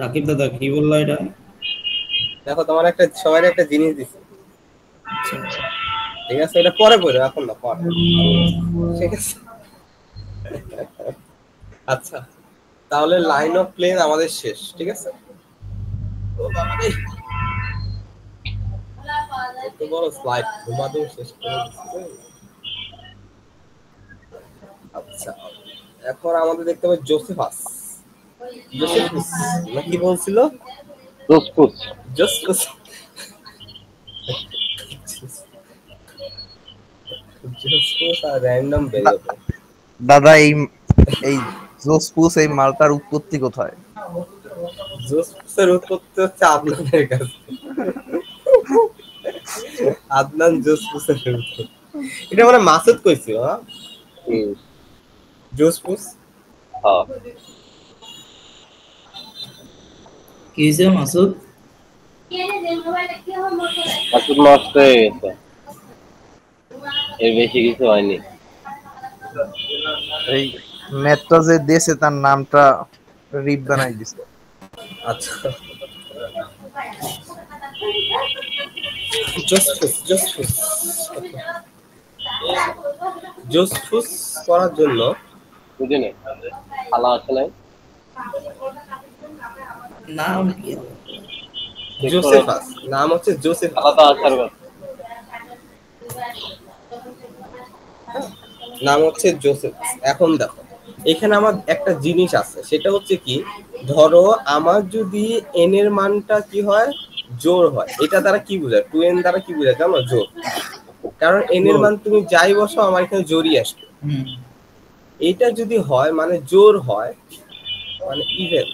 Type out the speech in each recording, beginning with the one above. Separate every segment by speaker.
Speaker 1: রাকিব দাদা কি বললো এটা?
Speaker 2: দেখো তোমার একটা সবার একটা জিনিস দিচ্ছি,
Speaker 1: আচ্ছা
Speaker 2: ঠিক আছে? এটা পরে পড়ো, এখন না, পরে। ঠিক আছে, আচ্ছা। তাহলে লাইন অফ প্লেন আমাদের শেষ, ঠিক আছে? ও বাবা রে, এত বড় স্লাইড ঘুমাতেও শেষ করে দিচ্ছি। আচ্ছা, এখন আমাদের দেখতে হবে জোসেফাস। জোসেফুস না কি বলছিল?
Speaker 3: জোসফুস।
Speaker 2: জোসফুস, জোসফুস আর র্যান্ডম ভেরিয়েবল।
Speaker 4: দাদা এই এই জোসপুস এই মালটার উৎপত্তি কোথায়?
Speaker 2: জোসফুসের উৎপত্তি হচ্ছে আদনানের কাছে। আদনান জোসফুসের উৎপত্তি, এটা মানে মাসুদ কইছিল। হ্যাঁ, জোসফুস।
Speaker 3: হ্যাঁ,
Speaker 1: কি হয়েছে মাসুদ?
Speaker 3: মাসুদ নষ্ট হয়ে গেছে, এর বেশি কিছু হয়নি।
Speaker 4: এই ম্যাথটা যে দেশে তার নামটা রিপ বানাই দিছে।
Speaker 2: আচ্ছা, জোসফুস জোসফুস জোসফুস করার জন্য
Speaker 3: বুঝিনি, খালা আছে নাই,
Speaker 1: নাম কি?
Speaker 3: ঠিক করে
Speaker 2: জোসেফাস, নাম হচ্ছে জোসেফাস।
Speaker 3: খালা তো আসার কথা।
Speaker 2: নাম হচ্ছে জোসেফাস। এখন দেখো, এখানে আমার একটা জিনিস আছে, সেটা হচ্ছে কি, ধরো আমার যদি এন এর মানটা কি হয়, জোর হয়, এটা দ্বারা কি বোঝায়, 2n দ্বারা কি বোঝায় জানো? জোর। কারণ এন এর মান তুমি যাই বসো আমার এখানে জোরই আসবে। এটা যদি হয় মানে জোর হয়, মানে ইভেন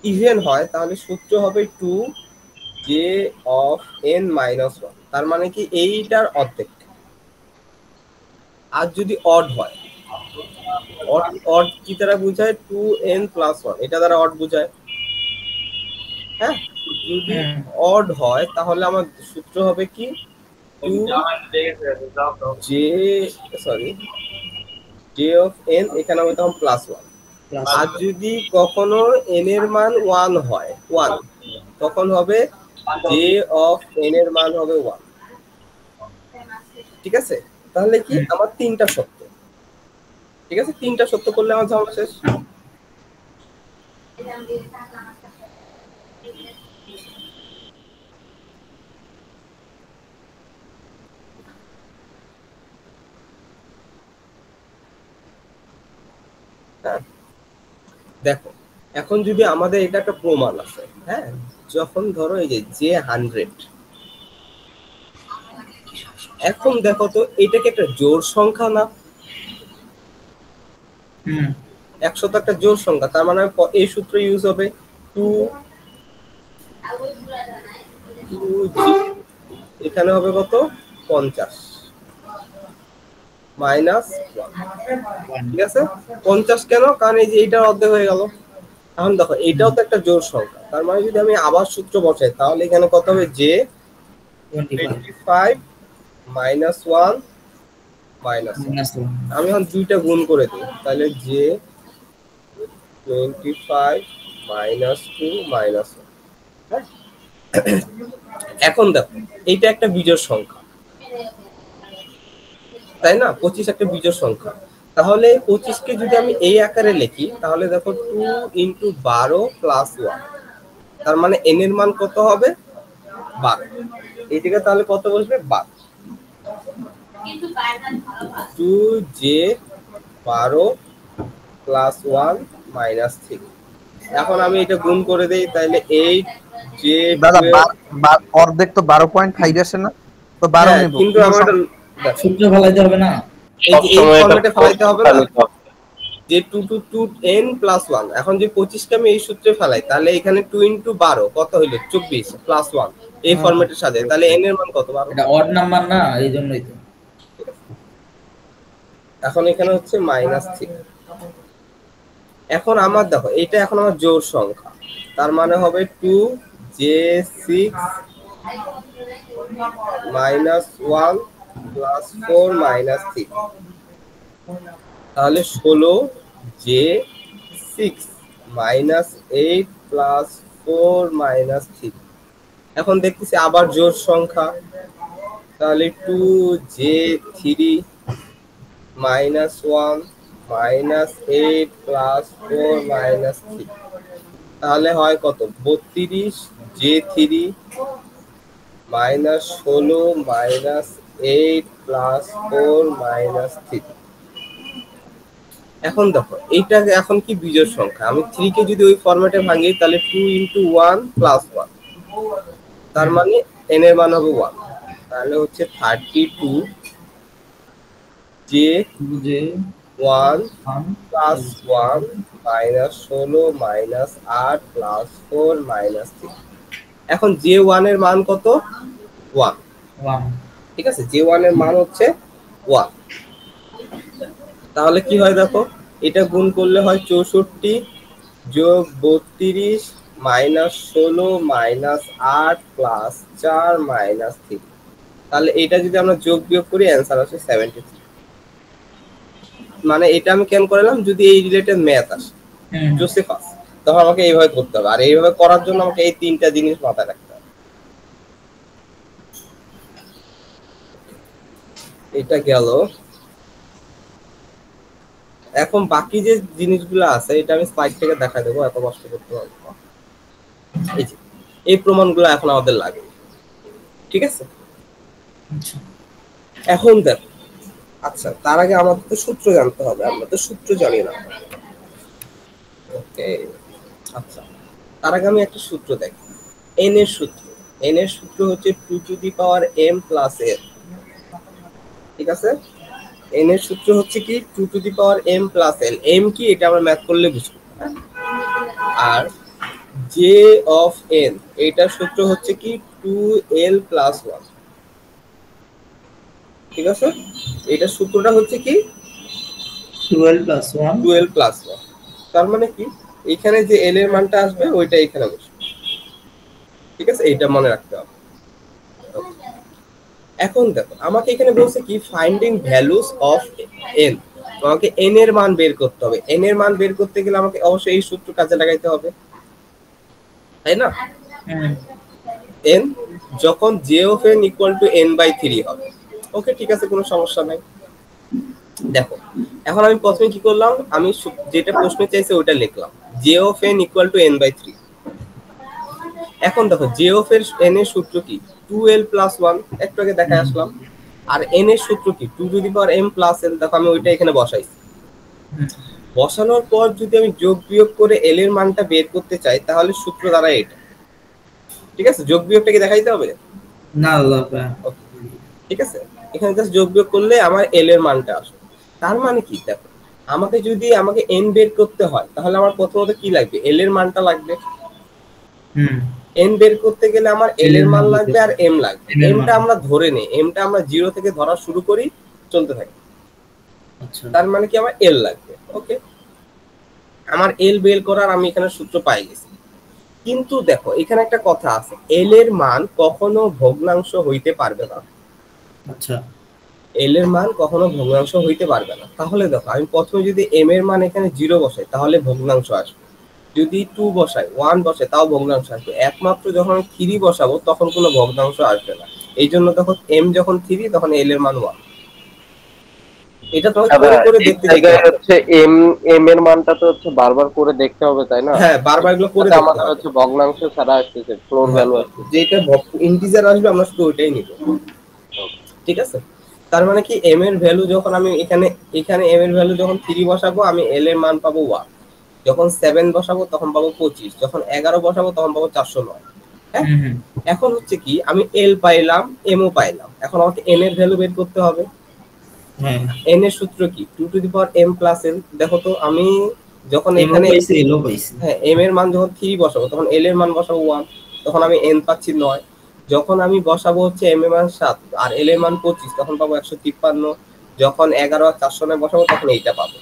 Speaker 2: ইভেন হয়, তাহলে সূত্র হবে 2j of n minus 1। তার মানে কি এইটার অর্ধেক। আর যদি অড হয়, অড অড কি দ্বারা বোঝায়? 2n plus 1, এটা দ্বারা অড বোঝায়। হ্যাঁ, যদি অড হয় তাহলে আমার সূত্র হবে কি, 2j, sorry, j of n, এখানে হবে তখন প্লাস 1। আর যদি কখনো n এর মান 1 হয়, 1, তখন হবে j of n এর মান হবে 1। ঠিক আছে, তাহলে কি আমার তিনটা সত্য। ঠিক আছে, তিনটা সত্য করলে আমার ঝামেলা শেষ। হ্যাঁ, দেখো, এখন যদি আমাদের এটা একটা প্রমাণ আছে, হ্যাঁ, যখন ধরো এই যে 100, এখন দেখো তো এটা কি একটা জোড় সংখ্যা না? 100 তো একটা জোড় সংখ্যা, তার মানে এই সূত্র ইউজ হবে, 2g, এখানে হবে কত, 50 মাইনাস 1। ঠিক আছে, 50 কেন? কারণ এই যে এইটার অর্ধেক হয়ে গেল। এখন দেখো এইটাও তো একটা জোড় সংখ্যা, তার মানে যদি আমি আবার সূত্র বসাই তাহলে এখানে কত হবে, যে 25 মাইনাস 1 মাইনাস 1। আমি এখন দুইটা গুণ করে দিই, তাহলে যে 25 মাইনাস 2 মাইনাস 1। এখন দেখো এইটা একটা বিজোড় সংখ্যা, তাই না? 25 একটা বিজোড় সংখ্যা। তাহলে 25 কে যদি আমি এই আকারে লিখি, তাহলে দেখো 2 ইন্টু 12 প্লাস 1, তার মানে n এর মান কত হবে, 12। এই থেকে তাহলে কত বসবে, 12। 2j 12 plus 1 minus 3। এখন আমি এটা গুণ করে দেই, তাহলে 8j,
Speaker 4: দাদা অর্ধেক তো 12.5 আসে না? তো 12
Speaker 2: হ্যাঁ,
Speaker 4: নেব,
Speaker 2: কিন্তু আমার
Speaker 1: সূত্র ফলাইতে হবে না,
Speaker 2: এই যে এই ফরম্যাটে ফেলাইতে হবে না, যে 2 টু 2n প্লাস 1। এখন যে 25 কে আমি এই সূত্রে ফেলাই, তাহলে এখানে 2 ইনটু 12 কত হইলো, 24 প্লাস 1, এই ফরম্যাটের সাথে, তাহলে n এর মান কত, 12।
Speaker 1: এটা অড নাম্বার না, এই জন্যই তো।
Speaker 2: এখন এখানে হচ্ছে মাইনাস 3। এখন আমার দেখো এটা এখন আমার জোড় সংখ্যা, তার মানে হবে 2j6 মাইনাস 1 প্লাস 4 মাইনাস 3, তাহলে 16j6 -8 প্লাস 4 মাইনাস 3। এখন দেখতেছি আবার জোড় সংখ্যা, তাহলে 2j3 -1 -8 প্লাস 4 মাইনাস 3, তাহলে হয় কত 32j3 -16 -8 প্লাস 4 মাইনাস 3। এখন দেখো এইটাকে এখন কি বিজোড় সংখ্যা, আমি 3 কে যদি ওই ফরম্যাটে ভাঙি তাহলে 2 × 1 + 1, তার মানে n এর মান হবে 1, তাহলে হচ্ছে 32j1 + 1 -16 -8 + 4 -3। এখন j1 এর মান কত 1,
Speaker 1: 1
Speaker 2: ঠিক আছে, j1 এর মান হচ্ছে 1। তাহলে কি হয় দেখো, এটা গুণ করলে হয় 64 যোগ 32 -16 -8 প্লাস 4 মাইনাস 3, তাহলে এটা যদি আমরা যোগ বিয়োগ করি অ্যান্সার আসে 73। মানে এটা আমি কেন করলাম, যদি এই রিলেটেড ম্যাথ আসে জোসেফাস তখন আমাকে এইভাবে করতে হবে, আর এইভাবে করার জন্য আমাকে এই তিনটা জিনিস মাথায় রাখতে হবে। এটা গেল। এখন বাকি যে জিনিসগুলো আছে এটা আমি স্লাইড থেকে দেখা দেবো, এত কষ্ট করতে হবে না। এই যে এই প্রমাণগুলো এখন আমাদের লাগে, ঠিক আছে। এখন দেখ, আচ্ছা তার আগে আমাদের তো সূত্র জানতে হবে, আমরা তো সূত্র জানি না। ওকে, আচ্ছা তার আগে আমি একটা সূত্র দেখি, n এর সূত্র। n এর সূত্র হচ্ছে 2m + n, ঠিক আছে। n এর সূত্র হচ্ছে কি 2m + n। m কি এটা আমরা ম্যাথ করলে বুঝবো। আর j অফ n এটার সূত্র হচ্ছে কি 2l + 1, ঠিক আছে। এটার সূত্রটা হচ্ছে কি
Speaker 1: 12 + 1
Speaker 2: 2l + 1, তার মানে কি এখানে যে l এর মানটা আসবে ওইটা এখানে বসবে, ঠিক আছে, এইটা মনে রাখতে হবে। এখন দেখো আমাকে এখানে বলছে কি ফাইন্ডিং ভ্যালুস অফ n, আমাকে n এর মান বের করতে হবে। n এর মান বের করতে গেলে আমাকে অবশ্যই এই সূত্র কাজে লাগাইতে হবে, তাই না। n যখন j of n = n/3 হবে, ওকে ঠিক আছে, কোনো সমস্যা নাই। দেখো এখন আমি প্রথমে কি করলাম, আমি যেটা প্রশ্ন চাইছে ওটা লিখলাম, j of n = n/3। এখন দেখো j of n এর সূত্র কি 2l + 1, একটু আগে দেখায় আসলাম। আর n এর সূত্র কি 2m + n, দেখো আমি ওইটা এখানে বসাইছি। বসানোর পর যদি আমি যোগ বিয়োগ করে l এর মানটা বের করতে চাই তাহলে সূত্র দ্বারা এটা, ঠিক আছে। যোগ বিয়োগটা কি দেখাইতে হবে
Speaker 1: না আল্লাহ,
Speaker 2: ঠিক আছে। এখানে জাস্ট যোগ বিয়োগ করলে আমার l এর মানটা আসবে। তার মানে কি দেখো, আমাকে n বের করতে হয় তাহলে আমার প্রথমত কি লাগবে, l এর মানটা লাগবে। n বের করতে গেলে আমার l এর মান লাগবে আর m লাগবে। m টা আমরা ধরে নেই, m টা আমরা 0 থেকে ধরা শুরু করি, চলতে থাকি।
Speaker 1: আচ্ছা,
Speaker 2: তার মানে কি আমার l লাগবে। ওকে, আমার l বের করার আমি এখানে সূত্র পাই গেছি। কিন্তু দেখো এখানে একটা কথা আছে, l এর মান কখনো ভগ্নাংশ হইতে পারবে না।
Speaker 1: আচ্ছা,
Speaker 2: l এর মান কখনো ভগ্নাংশ হইতে পারবে না। তাহলে দেখো আমি প্রথমে যদি m এর মান এখানে 0 বসাই তাহলে ভগ্নাংশ আসবে, যদি 2 বসাই 1 বসাই তাও ভগ্নাংশ আসবে। একমাত্র যখন আমি 3 বসাবো তখন কোনো ভগ্নাংশ আসবে না। এই জন্য তখন m যখন 3 তখন l এর মান 1। এটা তোমাকে করে করে দেখতে যেতে হবে।
Speaker 3: হচ্ছে m এর মানটা তো হচ্ছে বারবার করে দেখতে হবে, তাই না।
Speaker 2: হ্যাঁ, বারবার এগুলো করে দেখতে
Speaker 3: আমাদের
Speaker 2: হবে।
Speaker 3: হচ্ছে ভগ্নাংশ ছাড়া আসতেছে, ফ্লোর ভ্যালু আসতেছে,
Speaker 2: যেটা ইন্টিজার আসবে আমরা শুধু ওইটাই নিব, ঠিক আছে। তার মানে কি m এর ভ্যালু যখন আমি এখানে m এর ভ্যালু যখন 3 বসাবো আমি l এর মান পাবো 1, যখন 7 বসাবো তখন পাবো 25, যখন 11 বসাবো তখন পাবো 409। হ্যাঁ, এখন হচ্ছে কি আমি l পাইলাম m ও পাইলাম, এখন আমাকে n এর ভ্যালু বের করতে হবে।
Speaker 1: হ্যাঁ,
Speaker 2: n এর সূত্র কি 2m + n। দেখো তো আমি যখন এখানে হ্যাঁ m এর মান যখন 3 বসাবো তখন l এর মান বসাবো 1, তখন আমি n পাচ্ছি 9। যখন আমি বসাবো হচ্ছে m এর মান 7 আর l এর মান 25 তখন পাবো 153। যখন 11 আর 409 বসাবো তখন এইটা পাবো,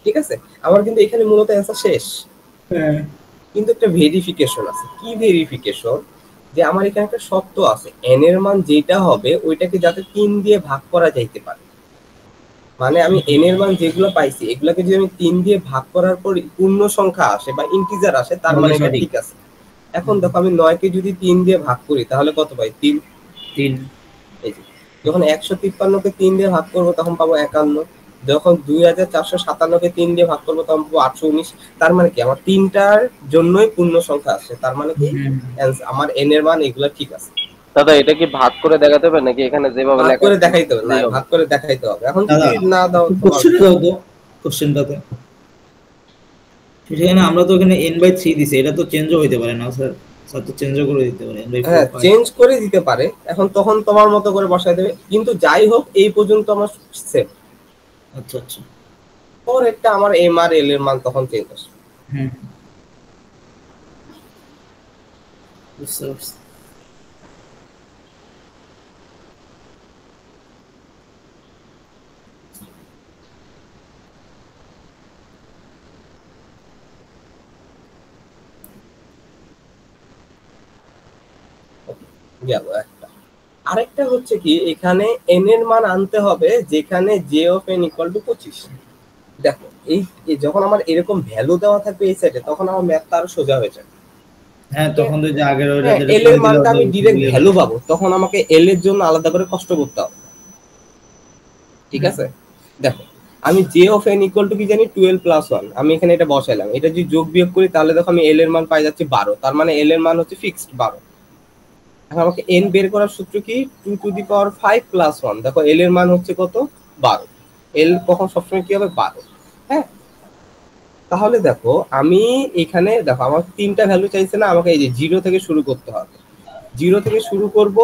Speaker 2: ঠিক আছে। আমার কিন্তু এখানে মূলত অ্যান্সার শেষ, কিন্তু একটা ভেরিফিকেশন আছে। কি ভেরিফিকেশন, যে আমার এখানে একটা শর্ত আছে n এর মান যেটা হবে ওইটাকে যাতে 3 দিয়ে ভাগ করা যাইতে পারে। মানে আমি n এর মান যেগুলো পাইছি এগুলাকে যদি আমি 3 দিয়ে ভাগ করার পর পূর্ণ সংখ্যা আসে বা ইন্টিজার আসে তার
Speaker 1: তাহলে
Speaker 2: মানে এটা
Speaker 1: সঠিক।
Speaker 2: ঠিক আছে। এখন দেখো আমি 9 কে যদি 3 দিয়ে ভাগ করি তাহলে কত পাই? 3।
Speaker 1: 3।
Speaker 2: এই যে যখন 153 কে 3 দিয়ে ভাগ করব তখন পাবো 51। যখন 2457 কে 3 দিয়ে ভাগ করব তখন পাবো 819। তার মানে কি আমার তিনটার জন্যই পূর্ণ সংখ্যা আসছে, তার মানে কি আমার n এর মান এগুলা ঠিক আছে।
Speaker 3: দাদা এটা কি ভাগ করে দেখাতে হবে নাকি এখানে যেভাবে
Speaker 2: ভাগ
Speaker 3: লেখা
Speaker 2: করে
Speaker 3: আছে
Speaker 2: দেখাইতে হবে, না
Speaker 3: সেটাই হবে?
Speaker 2: ভাগ করে দেখাইতে হবে। এখন যদি
Speaker 1: দাদা
Speaker 2: না দাও তোমার
Speaker 1: কোশ্চেন দাও তো, কোশ্চেনটাতে সেখানে আমরা তো এখানে n/3 দিছি, এটা তো চেঞ্জও হইতে পারে না স্যার? স্যার তো চেঞ্জও করে দিতে পারে n/4
Speaker 2: হ্যাঁ
Speaker 1: 5।
Speaker 2: চেঞ্জ করে দিতে পারে, এখন তখন তোমার মতো করে বসাই দেবে, কিন্তু যাই হোক এই পর্যন্ত আমার সেম।
Speaker 1: আচ্ছা আচ্ছা।
Speaker 2: ওর একটা আমার m আর l এর মান তখন চেঞ্জ আসবে।
Speaker 1: হুম, বুঝতে পারছি।
Speaker 2: গেল একটা। আরেকটা হচ্ছে কি এখানে n এর মান আনতে হবে যেখানে j of n equal to 25। দেখো এই এই যখন আমার এরকম ভ্যালু দেওয়া থাকবে এই সাইডে তখন আমার ম্যাথটা আরো সোজা হয়ে যাবে।
Speaker 1: হ্যাঁ, তখন তো যে আগের ওইটা
Speaker 2: হ্যাঁ
Speaker 1: যেটা
Speaker 2: এল এর
Speaker 1: করে দিলে
Speaker 2: মানটা
Speaker 1: ওটা
Speaker 2: আমি ডিরেক্ট
Speaker 1: মিলিয়ে
Speaker 2: ভ্যালু পাবো, তখন আমাকে এল এর জন্য আলাদা করে কষ্ট করতে হবে। ঠিক আছে, দেখো আমি j of n equal to কি জানি 12 plus 1, আমি এখানে এটা বসাইলাম, এটা যদি যোগ বিয়োগ করি তাহলে দেখো আমি এল এর মান পাই যাচ্ছি 12, তার মানে এল এর মান হচ্ছে ফিক্সড 12। এখন আমাকে n বের করার সূত্র কি 2 to the power 5 plus 1, দেখো এল এর মান হচ্ছে কত 12, এল কখন সবসময় কি হবে 12। হ্যাঁ তাহলে দেখো আমি এখানে দেখো আমার তিনটা ভ্যালু চাইছে না, আমাকে এই যে 0 থেকে শুরু করতে হবে, 0 থেকে শুরু করব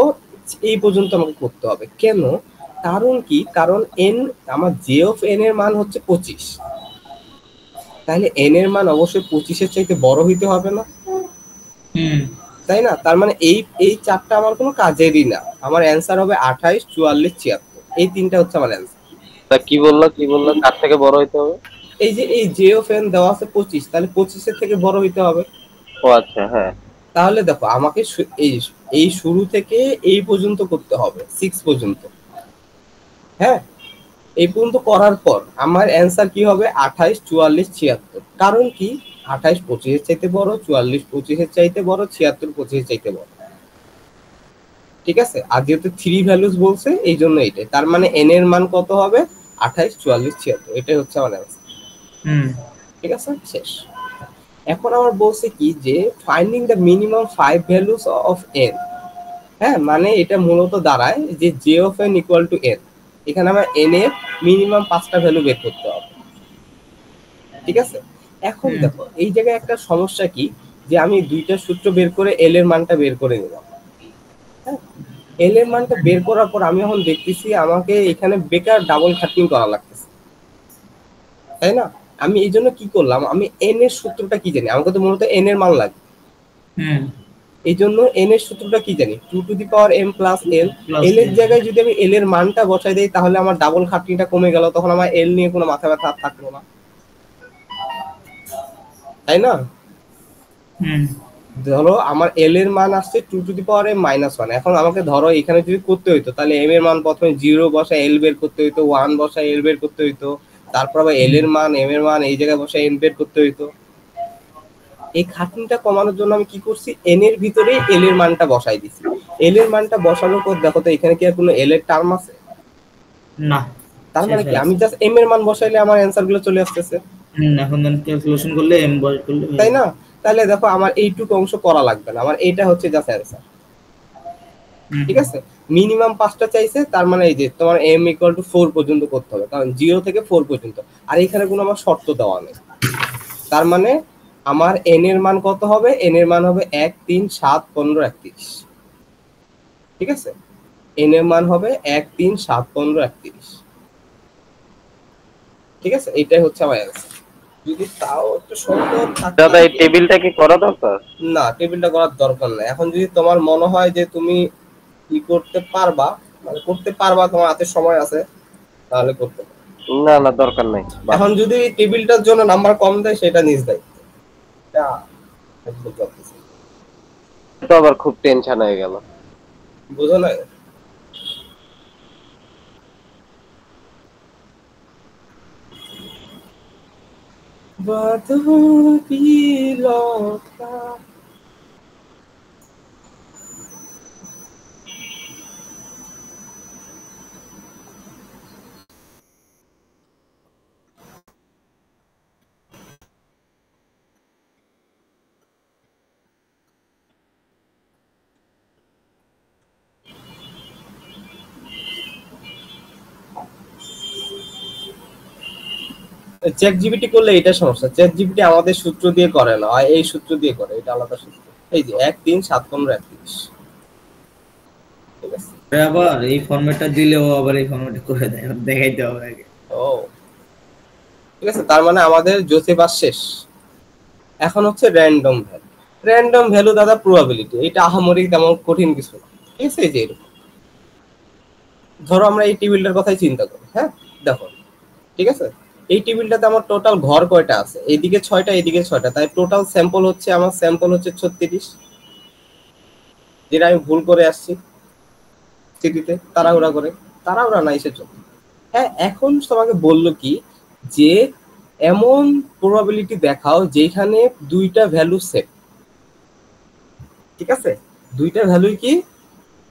Speaker 2: এই পর্যন্ত আমাকে করতে হবে। কেন? কারণ কি, কারণ n আমার j of n এর মান হচ্ছে 25, তাহলে n এর মান অবশ্যই 25 এর চাইতে বড় হইতে হবে না,
Speaker 1: হুম
Speaker 2: তাই না? তার মানে এই এই চারটা আমার কোনো কাজেরই না, আমার অ্যান্সার হবে 28 44 76, এই তিনটা হচ্ছে আমার অ্যান্সার।
Speaker 3: তা কি বললো কার থেকে বড় হইতে হবে?
Speaker 2: এই যে এই j of n দেওয়া আছে 25, তাহলে 25 এর থেকে বড় হইতে হবে।
Speaker 3: ও আচ্ছা হ্যাঁ।
Speaker 2: তাহলে দেখো আমাকে এই এই শুরু থেকে এই পর্যন্ত করতে হবে 6 পর্যন্ত। হ্যাঁ এই পর্যন্ত করার পর আমার অ্যান্সার কি হবে 28 44 76, কারণ কি 28 25 এর চাইতে বড়, 44 25 এর চাইতে বড়, 76 25 এর চাইতে বড়। ঠিক আছে, আর যেহেতু 3 ভ্যালুস বলছে এই জন্য এটাই, তার মানে n এর মান কত হবে 28 44 76, এটাই হচ্ছে আমার অ্যান্সার।
Speaker 1: হুম
Speaker 2: ঠিক আছে, শেষ। এখন আমার বলছে কি যে finding the minimum 5 values of n। হ্যাঁ মানে এটা মূলত দাঁড়ায় যে j of n equal to n, এখানে আমার n এর মিনিমাম 5টা ভ্যালু বের করতে হবে। ঠিক আছে, এখন দেখো এই জায়গায় একটা সমস্যা কি, যে আমি দুইটা সূত্র বের করে এল এর মানটা বের করে নিলাম। হ্যাঁ এল এর মানটা বের করার পর আমি এখন দেখতেছি আমাকে এখানে বেকার ডাবল খাটনিং করা লাগতেছে, তাই না? আমি এই জন্য কি করলাম, আমি এন এর সূত্রটা কি জানি, আমাকে তো মূলত এন এর মান লাগে,
Speaker 1: হুম
Speaker 2: এই জন্য এন এর সূত্রটা কি জানি 2 to the power m plus l।
Speaker 1: Plus
Speaker 2: L এর জায়গায় যদি আমি এল এর মানটা বসাই দেই তাহলে আমার ডাবল খাটনিটা কমে গেল, তখন আমার এল নিয়ে কোনো মাথা ব্যথা আর থাকলো না, তাই না?
Speaker 1: হুম
Speaker 2: ধরো আমার এল এর মান আসছে 2 to the power m minus 1, এখন আমাকে ধরো এখানে যদি করতে হইতো তাহলে m এর মান প্রথমে 0 বসায় এল বের করতে হইতো, 1 বসায় এল বের করতে হইতো, তারপর আবার এল এর মান m এর মান এই জায়গায় বসায় n বের করতে হইতো। এই খাটনিটা কমানোর জন্য আমি কি করছি, n এর ভিতরে এল এর মানটা বসাই দিছি। এল এর মানটা বসানোর পর দেখো তো এখানে কি আর কোনো এল এর টার্ম আছে?
Speaker 1: না,
Speaker 2: তার মানে
Speaker 1: শেষ
Speaker 2: কি
Speaker 1: হয়ে
Speaker 2: আমি
Speaker 1: গেছে।
Speaker 2: জাস্ট m এর মান বসাইলে আমার অ্যান্সার গুলো চলে আসতেছে,
Speaker 1: এখন ক্যালকুলেশন করলে এম বয় করলে হয়ে
Speaker 2: তাই
Speaker 1: যাবে।
Speaker 2: না? তাহলে দেখো আমার এইটুকু অংশ করা লাগবে না, আমার এইটা হচ্ছে জাস্ট অ্যান্সার। ঠিক আছে, মিনিমাম 5টা চাইছে, তার মানে এই যে তোমার m equal to 4 পর্যন্ত করতে হবে, কারণ 0 থেকে 4 পর্যন্ত, আর এখানে কোনো আমার শর্ত দেওয়া নেই। তার মানে আমার n এর মান কত হবে, n এর মান হবে 1 3 7 15 31। ঠিক আছে, n এর মান হবে 1 3 7 15 31। ঠিক আছে, এটাই হচ্ছে আমার অ্যান্সার। যদি তাও একটু সুন্দর থাকে।
Speaker 3: দাদা এই টেবিলটা কি করা দরকার?
Speaker 2: না টেবিলটা করার দরকার নাই, এখন যদি তোমার মনে হয় যে তুমি কি করতে পারবা, মানে করতে পারবা, তোমার হাতে সময় আছে, তাহলে করতে পারো।
Speaker 3: না না দরকার নাই।
Speaker 2: এখন যদি টেবিলটার জন্য নাম্বার কম দেয় সেটা নিজ দায়িত্ব, এটা একদম বলতেছি।
Speaker 3: তো আবার খুব টেনশন হয়ে গেল।
Speaker 2: বুঝো না? बादल की लौटा। চ্যাট জিপিটি করলে এটা সমস্যা, চ্যাট জিপিটি আমাদের সূত্র দিয়ে করে না, হয় এই সূত্র দিয়ে করে, এটা আলাদা সূত্র। এই যে 1 3 7 15 31, ঠিক আছে।
Speaker 1: আবার এই ফরম্যাটটা দিলেও আবার এই ফরম্যাটে করে দেয়, দেখাইতে হবে আগে।
Speaker 2: ও ঠিক আছে, তার মানে আমাদের জোসেফাস শেষ। এখন হচ্ছে র্যান্ডম ভ্যালু। র্যান্ডম ভ্যালু দাদা প্রবাবিলিটি, এটা আহামরি তেমন কঠিন কিছু না, ঠিক আছে। এই যে এরকম ধরো আমরা এই টেবিলটার কথাই চিন্তা করি, হ্যাঁ দেখো, ঠিক আছে। এই টেবিলটাতে আমার টোটাল ঘর কয়টা আছে, এইদিকে 6টা এইদিকে 6টা, তাই টোটাল স্যাম্পল হচ্ছে আমার স্যাম্পল হচ্ছে 36, যেটা আমি ভুল করে আসছি সিটিতে তাড়াহুড়া করে, তাড়াহুড়া না এসে চল। হ্যাঁ এখন তোমাকে বললো কি যে এমন প্রবাবিলিটি দেখাও যেখানে দুইটা ভ্যালু সেম, ঠিক আছে, দুইটা ভ্যালুই কি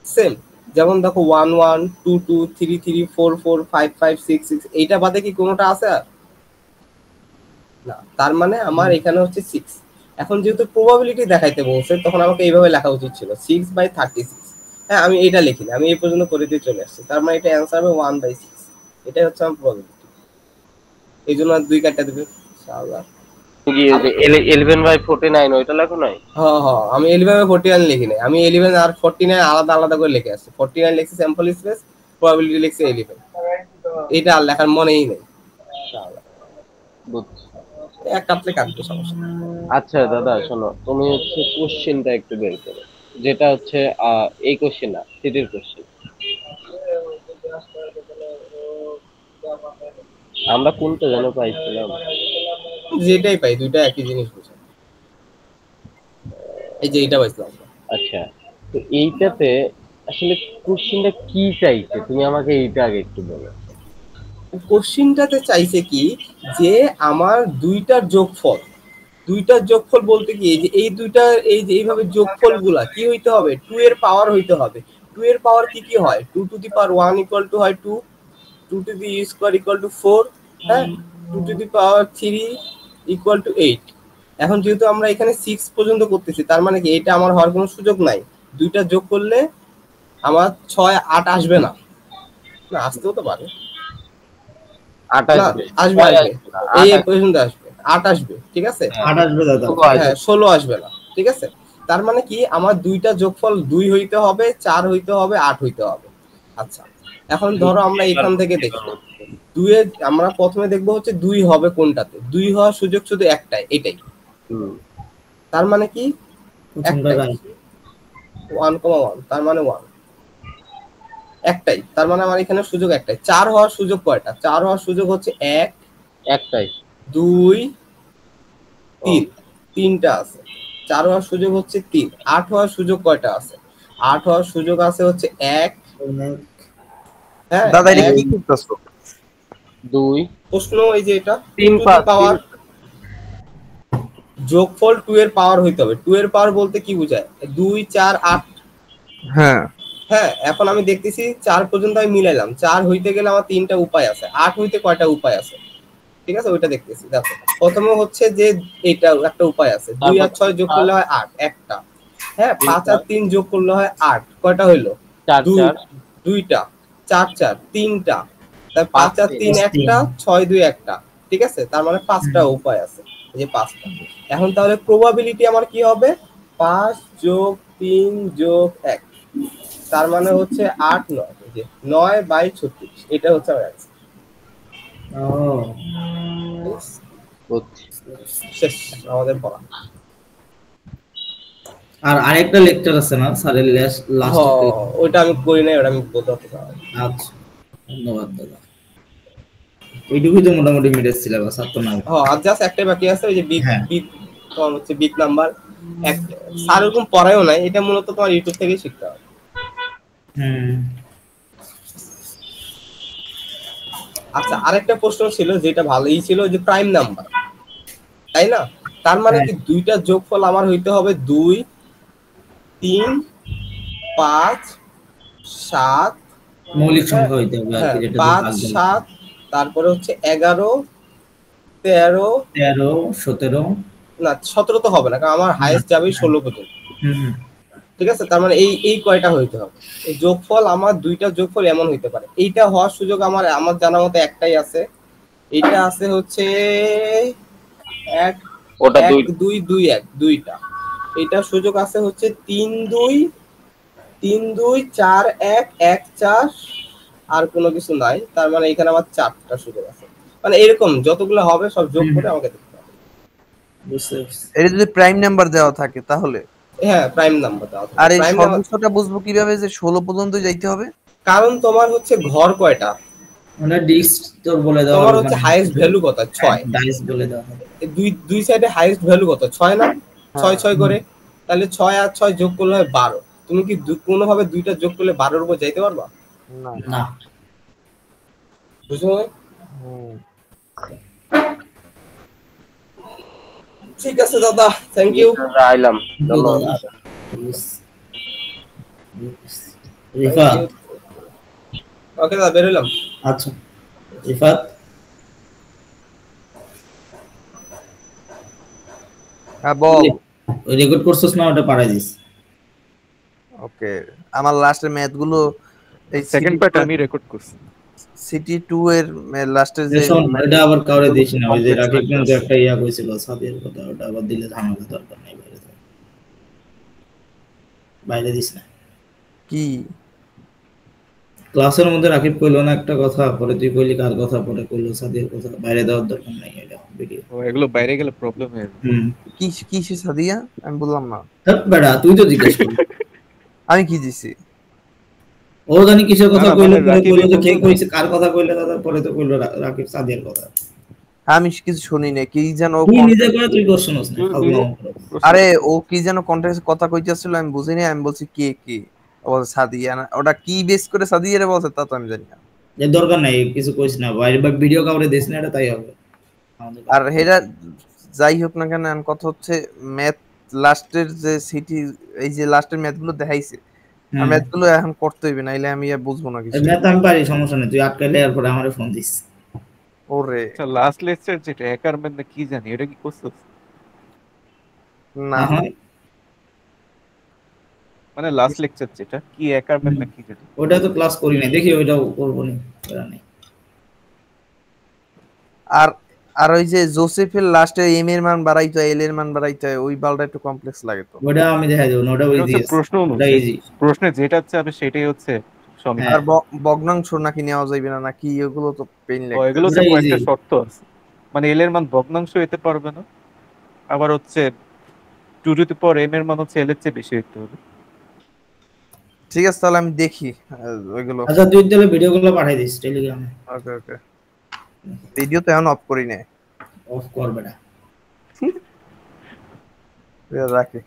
Speaker 2: সেম। যেমন দেখো 1 1 2 2 3 3 4 4 5 5 6 6, এইটা বাদে কি কোনোটা আছে আর না, তার মানে আমার এখানে হচ্ছে 6। এখন যেহেতু প্রবাবিলিটি দেখাইতে বলছে তখন আমাকে এইভাবে লেখা উচিত ছিল 6/36। হ্যাঁ আমি এইটা লিখিনি, আমি এই পর্যন্ত করে দিয়ে চলে আসছি, তার মানে এটা অ্যান্সার হবে 1/6। এটাই হচ্ছে আমার প্রবাবিলিটি, এই জন্য 2 কাটা দেবে ইনশাআল্লাহ।
Speaker 3: 11/49 ওইটা লেখো নাই?
Speaker 2: হ্যাঁ হ্যাঁ আমি 11/49 লিখি নাই, আমি 11 আর 49 আলাদা আলাদা করে লিখে আসছি। 49 লিখছি স্যাম্পল স্পেস, প্রবাবিলিটি লিখছি 11, এটা আর লেখার মনেই নেই।
Speaker 3: বুঝছি।
Speaker 2: এক কাটলে কাটবে, সমস্যা নেই।
Speaker 3: আচ্ছা দাদা শোনো, তুমি হচ্ছে কোশ্চেনটা একটু বের করো, যেটা হচ্ছে এই কোশ্চেন না, সিটির কোশ্চেন। আমরা কোনটা যেন পাইছিলাম?
Speaker 2: যেটাই পাই দুইটা একই জিনিস বোঝায়। এই যে এইটা পাইছিলাম।
Speaker 3: আচ্ছা, তো এইটাতে আসলে কোশ্চেনটা কি চাইছে তুমি আমাকে এইটা আগে একটু বলো।
Speaker 2: কোশ্চিনটাতে চাইছে কি যে আমার দুইটার যোগফল বলতে কি এই যে এই দুইটার এই যে এইভাবে যোগফল গুলা কি হইতে হবে, 2 এর পাওয়ার হইতে হবে। 2 এর পাওয়ার কি কি হয়, 2 to the power 1 equal to হয় 2, 2 to the square equal to 4, হ্যাঁ 2 to the power 3 equal to 8। এখন যেহেতু আমরা এখানে 6 পর্যন্ত করতেছি, তার মানে কি এটা আমার হওয়ার কোনো সুযোগ নাই। দুইটা যোগ করলে আমার 6 8 আসবে না, না আসতেও তো পারে,
Speaker 3: 8
Speaker 2: না
Speaker 3: আসবে,
Speaker 2: আসবে আসবে, এই পর্যন্ত আসবে 8 আসবে, ঠিক আছে।
Speaker 1: 8 আসবে দাদা।
Speaker 2: হ্যাঁ 16 আসবে না, ঠিক আছে। তার মানে কি আমার দুইটা যোগফল 2 হইতে হবে, 4 হইতে হবে, 8 হইতে হবে। আচ্ছা এখন ধরো আমরা এখান থেকে দেখি 2 এ আমরা প্রথমে দেখবো হচ্ছে 2 হবে কোনটাতে, 2 হওয়ার সুযোগ শুধু একটাই, এটাই। তার মানে কি একটাই 1,1, তার মানে 1 একটাই, তার মানে আমার এখানে সুযোগ একটাই। 4 হওয়ার সুযোগ কয়টা, 4 হওয়ার সুযোগ হচ্ছে 1
Speaker 3: একটাই
Speaker 2: 2 3, তিনটা আছে। 4 হওয়ার সুযোগ হচ্ছে 3। 8 হওয়ার সুযোগ কয়টা আছে, 8 হওয়ার সুযোগ আছে হচ্ছে 1, হ্যাঁ
Speaker 4: দাদা এটা কি করতেছো?
Speaker 3: 2
Speaker 2: প্রশ্ন এই যে এটা
Speaker 3: 3
Speaker 2: পাওয়ার যোগফল 2 এর পাওয়ার হইতে হবে। 2 এর পাওয়ার বলতে কি বোঝায়, 2 4 8।
Speaker 4: হ্যাঁ
Speaker 2: হ্যাঁ এখন আমি দেখতেছি 4 পর্যন্ত আমি মিলাইলাম, 4 হইতে গেলে আমার 3টা উপায় আছে, 8 হইতে কয়টা উপায় আছে, ঠিক আছে ওইটা দেখতেছি। দেখো প্রথমে হচ্ছে যে এটা একটা উপায় আছে, 2 আর 6 যোগ করলে হয় 8 একটা, হ্যাঁ 5 আর 3 যোগ করলে হয় 8, কয়টা হইলো 2টা, 4 4 3টা, তাই 5 আর 3 একটা, 6 2 একটা, ঠিক আছে। তার মানে 5টা উপায় আছে, এই যে 5টা। এখন তাহলে প্রবাবিলিটি আমার কি হবে, 5 যোগ 3 যোগ 1, তার মানে হচ্ছে 8 9, এই যে 9/36, এটা হচ্ছে আমার অ্যান্সার। শেষ আমাদের পড়া।
Speaker 1: আর আরেকটা লেকচার আছে না স্যারের লাস্ট?
Speaker 2: ওইটা আমি করি নাই, ওটা আমি বলতে পারবো।
Speaker 1: আচ্ছা ধন্যবাদ দাদা, এইটুকুই তো মোটামুটি মিডের সিলেবাস আর তো না।
Speaker 2: আর জাস্ট একটাই বাকি আছে, ওই যে বিগ
Speaker 1: হ্যাঁ।
Speaker 2: তোমার হচ্ছে বিগ নাম্বার এক, স্যার এরকম পড়ায়ও নাই, এটা মূলত তোমার ইউটিউব থেকেই শিখতে হবে। আচ্ছা আরেকটা প্রশ্ন ছিল যেটা ভালোই ছিল, যে প্রাইম নাম্বার, তাই না? তার মানে কি দুইটা যোগফল আমার হইতে হবে 2 3 5 7
Speaker 1: মৌলিক সংখ্যা হইতে হবে আর কি,
Speaker 2: হ্যাঁ
Speaker 1: যেটা দিয়ে
Speaker 2: 5
Speaker 1: ভাগ দেবে।
Speaker 2: 7 তারপরে হচ্ছে 11 13
Speaker 1: 13 17।
Speaker 2: না 17 তো হবে না, কারণ আমার হাইয়েস্ট যাবে 16 পর্যন্ত।
Speaker 1: হুম।
Speaker 2: ঠিক আছে, তার মানে এই কয়টা হইতে হবে। এই যোগফল আমার দুইটা যোগফল এমন হইতে পারে। এইটা হওয়ার সুযোগ আমার জানা মতে একটাই আছে, এইটা আছে হচ্ছে 1
Speaker 3: ওটা
Speaker 2: 1
Speaker 3: দুই
Speaker 2: 2 2 1 দুইটা। এইটার সুযোগ আছে হচ্ছে 3 2 3 2 4 1 1 4, আর কোনো কিছু নাই। তার মানে এখানে আমার 4টা সুযোগ আছে। মানে এরকম যতগুলো হবে সব যোগ করে আমাকে দেখতে হবে।
Speaker 1: বুঝতে পারছি।
Speaker 4: এটা যদি প্রাইম নাম্বার দেওয়া থাকে তাহলে,
Speaker 2: হ্যাঁ প্রাইম নাম্বার দাও।
Speaker 4: আর এই
Speaker 2: প্রাইম নাম্বার
Speaker 4: সর্বোচ্চটা বুঝবো কিভাবে যে 16 পর্যন্ত যাইতে হবে?
Speaker 2: কারণ তোমার হচ্ছে ঘর কয়টা,
Speaker 1: মানে ডিস্ক তো বলে দেওয়া
Speaker 2: তোমার
Speaker 1: হবে,
Speaker 2: হচ্ছে
Speaker 1: মানে
Speaker 2: হাইয়েস্ট ভ্যালু কত 6,
Speaker 1: ডাইস বলে দেওয়া হবে।
Speaker 2: দুই দুই সাইডে হাইয়েস্ট ভ্যালু কত 6 না, 6 6 করে।
Speaker 1: হুম।
Speaker 2: তাহলে 6 আর 6 যোগ করলে হয় 12। তুমি কি কোনোভাবে দুইটা যোগ করলে 12 এর উপর যাইতে পারবা?
Speaker 4: না।
Speaker 1: না।
Speaker 2: বুঝছো?
Speaker 4: হুম।
Speaker 2: ঠিক আছে দাদা, থ্যাংক ইউ।
Speaker 3: আইলাম, ধন্যবাদ।
Speaker 1: রিফাত।
Speaker 2: ওকে দাদা, বের হইলাম।
Speaker 1: আচ্ছা রিফাত,
Speaker 4: হ্যাঁ বল।
Speaker 1: ওই রেকর্ড করছিস না, ওটা পাঠাই দিস।
Speaker 4: ওকে, আমার লাস্টের ম্যাথ গুলো এই
Speaker 5: সেকেন্ড পার্ট আমি রেকর্ড করছি।
Speaker 4: সিটি 2 এর লাস্টের যে
Speaker 1: শোন, এটা আবার কাউরে দিস না, ওই যে
Speaker 3: Complex
Speaker 1: রাকিব
Speaker 3: লাগবে।
Speaker 1: কিন্তু একটা ইয়া কইছিল সাদিয়ার কথা, ওটা আবার দিলে ঝামেলা, দরকার নেই, বাইরে থাক। বাইরে দিস না।
Speaker 4: কি
Speaker 1: ক্লাসের মধ্যে রাকিব কইলো না একটা কথা, পরে তুই কইলি কার কথা, পরে কইলো সাদিয়ার কথা, বাইরে দেওয়ার দরকার নাই এটা ভিডিও।
Speaker 5: ও এগুলো বাইরে গেলে প্রবলেম হয়ে যাবে।
Speaker 4: কি কি সে সাদিয়া? আমি বললাম না।
Speaker 1: ধ্যাৎ বেটা, তুই তো জিজ্ঞেস করলি।
Speaker 4: আমি কি দিছি?
Speaker 1: ও জানি কিসের কথা
Speaker 5: না, না,
Speaker 1: কইলো,
Speaker 5: মানে
Speaker 1: পরে
Speaker 5: রাকিবই
Speaker 1: কইলো যে কে
Speaker 5: বললো না।
Speaker 1: কইছে, কার কথা কইলো দাদা, পরে তো কইলো রাকিব সাদিয়ার কথা।
Speaker 4: আমি কিছু শুনি না, কি যেন ও
Speaker 1: তুই নিজে করে তুই কোশ্চেন হস না, ফালতু।
Speaker 4: আরে ও কি যেন কন্টেক্সট কথা কইতেছিল, আমি বুঝিনি। আমি বলছি কে কে, ও বলছে সাদিয়া না। ওটা কি বেস করে সাদিয়া রে বলছে তা তো আমি জানি না।
Speaker 1: এর দরকার নাই, কিছু কইস না, বাইরে বা ভিডিও কাউরে দিস না, এটা তাই হবে আমাদের
Speaker 4: আর
Speaker 1: কাছে।
Speaker 4: হেরা যাই হোক না কেন, এখন কথা হচ্ছে ম্যাথ লাস্টের যে সিটি, এই যে লাস্টের ম্যাথ গুলো দেখাইছে, আর ম্যাথ গুলো এখন করতে হইবে, নাইলে আমি আর বুঝবো না কিছু।
Speaker 1: এটা তো আমি পারি, সমস্যা নেই, তুই আটকাইলে এরপরে আমারে ফোন দিস।
Speaker 4: ওরে
Speaker 5: আচ্ছা লাস্ট লেকচার যেটা হ্যাকারম্যান না কি জানি এটা কি করছিস?
Speaker 4: না,
Speaker 1: না হয়
Speaker 5: মানে লাস্ট লেকচার যেটা কি হ্যাকারম্যান না কি জানি।
Speaker 1: ওটা তো ক্লাস করি নাই, দেখি ওইটাও করবো নি, ওটা নেই।
Speaker 4: আর আর ওই যে জোসেফের লাস্টে এম এর মান বাড়াইতে হয়, এল এর মান বাড়াইতে হয়, ওই বালটা একটু কমপ্লেক্স লাগে তো।
Speaker 1: ওটা আমি দেখা দেবো না, ওটা
Speaker 5: এটা
Speaker 1: ইজি
Speaker 5: হচ্ছে
Speaker 1: আছে,
Speaker 5: প্রশ্ন
Speaker 1: ওটা
Speaker 5: অনুযায়ী,
Speaker 1: ইজি।
Speaker 5: প্রশ্নে যেটা চাবে সেটাই হচ্ছে সমীকরণ।
Speaker 4: আর ভগ্নাংশ নাকি নেওয়া যাবে না নাকি, এগুলো তো পেইন
Speaker 5: ও
Speaker 4: লাগবে।
Speaker 5: এগুলো তো
Speaker 1: ওটা
Speaker 5: কয়েকটা
Speaker 1: ইজি।
Speaker 5: শর্ত আছে, মানে এল এর মান ভগ্নাংশ হতে পারবে না, আবার হচ্ছে 2 টু দি পাওয়ার m এর মান হচ্ছে l এর চেয়ে বেশি হতে হবে।
Speaker 4: ঠিক আছে, তাহলে আমি দেখি ওইগুলো।
Speaker 1: আচ্ছা তুই তাহলে ভিডিও গুলো পাঠাই দিস টেলিগ্রামে।
Speaker 4: ওকে ওকে, ভিডিও তো এখন অফ করি নাই,
Speaker 1: অফ কর বেটা।
Speaker 4: রাখি।